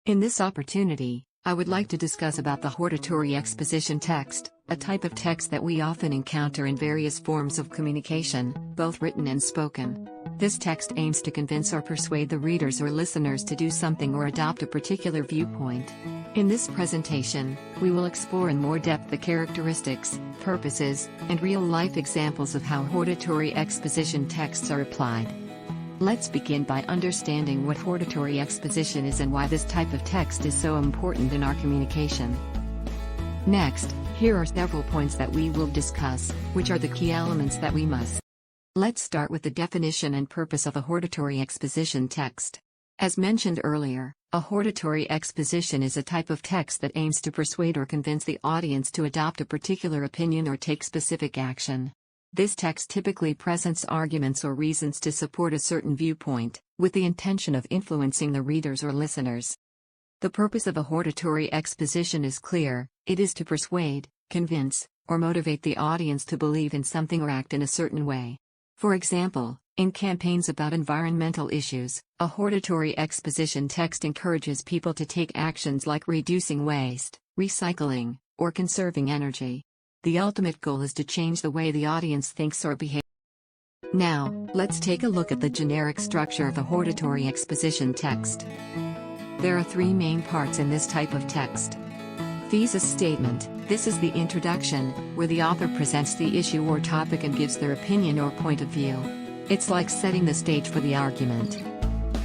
In this opportunity, I would like to discuss about the hortatory exposition text, a type of text that we often encounter in various forms of communication, both written and spoken. This text aims to convince or persuade the readers or listeners to do something or adopt a particular viewpoint. In this presentation, we will explore in more depth the characteristics, purposes, and real-life examples of how hortatory exposition texts are applied. Let's begin by understanding what hortatory exposition is and why this type of text is so important in our communication. Next, here are several points that we will discuss, which are the key elements that we must. Let's start with the definition and purpose of a hortatory exposition text. As mentioned earlier, a hortatory exposition is a type of text that aims to persuade or convince the audience to adopt a particular opinion or take specific action. This text typically presents arguments or reasons to support a certain viewpoint, with the intention of influencing the readers or listeners. The purpose of a hortatory exposition is clear: it is to persuade, convince, or motivate the audience to believe in something or act in a certain way. For example, in campaigns about environmental issues, a hortatory exposition text encourages people to take actions like reducing waste, recycling, or conserving energy. The ultimate goal is to change the way the audience thinks or behaves. Now, let's take a look at the generic structure of a hortatory exposition text. There are three main parts in this type of text. Thesis statement: this is the introduction, where the author presents the issue or topic and gives their opinion or point of view. It's like setting the stage for the argument.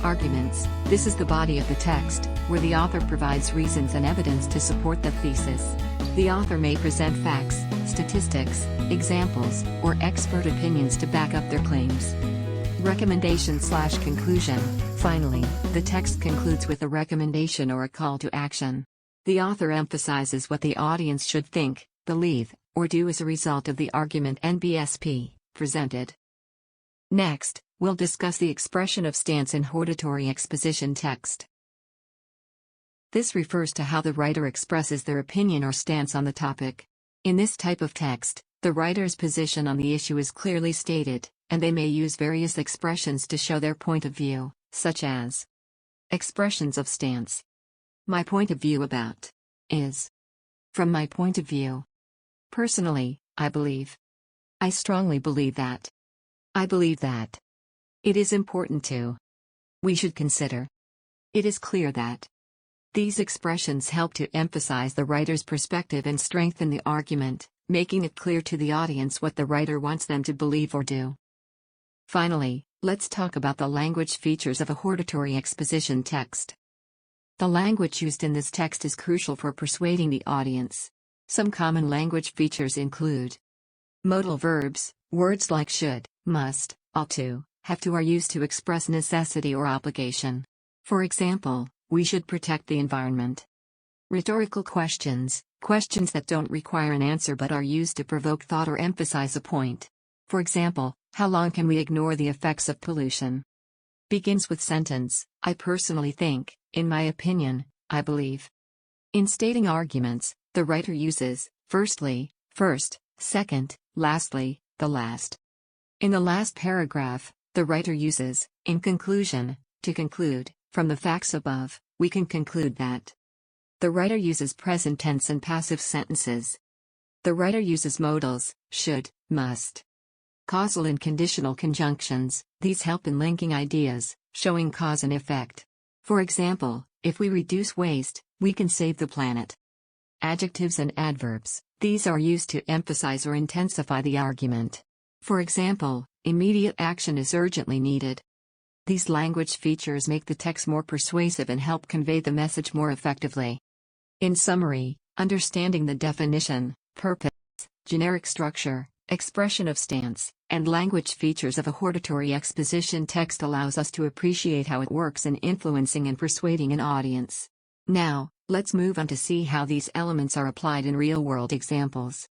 Arguments: this is the body of the text, where the author provides reasons and evidence to support the thesis. The author may present facts, statistics, examples, or expert opinions to back up their claims. Recommendation/conclusion: finally, the text concludes with a recommendation or a call to action. The author emphasizes what the audience should think, believe, or do as a result of the argument NBSP presented. Next, we'll discuss the expression of stance in hortatory exposition text. This refers to how the writer expresses their opinion or stance on the topic. In this type of text, the writer's position on the issue is clearly stated, and they may use various expressions to show their point of view, such as expressions of stance. My point of view about is. From my point of view. Personally, I believe. I strongly believe that. I believe that. It is important to. We should consider. It is clear that. These expressions help to emphasize the writer's perspective and strengthen the argument, making it clear to the audience what the writer wants them to believe or do. Finally, let's talk about the language features of a hortatory exposition text. The language used in this text is crucial for persuading the audience. Some common language features include modal verbs. Words like should, must, ought to, have to are used to express necessity or obligation. For example, we should protect the environment. Rhetorical questions, questions that don't require an answer but are used to provoke thought or emphasize a point. For example, how long can we ignore the effects of pollution? Begins with sentence: I personally think, in my opinion, I believe. In stating arguments, the writer uses, firstly, first, second, lastly, the last. In the last paragraph, the writer uses, in conclusion, to conclude. From the facts above, we can conclude that. The writer uses present tense and passive sentences. The writer uses modals, should, must. Causal and conditional conjunctions. These help in linking ideas, showing cause and effect. For example, if we reduce waste, we can save the planet. Adjectives and adverbs. These are used to emphasize or intensify the argument. For example, immediate action is urgently needed. These language features make the text more persuasive and help convey the message more effectively. In summary, understanding the definition, purpose, generic structure, expression of stance, and language features of a hortatory exposition text allows us to appreciate how it works in influencing and persuading an audience. Now, let's move on to see how these elements are applied in real-world examples.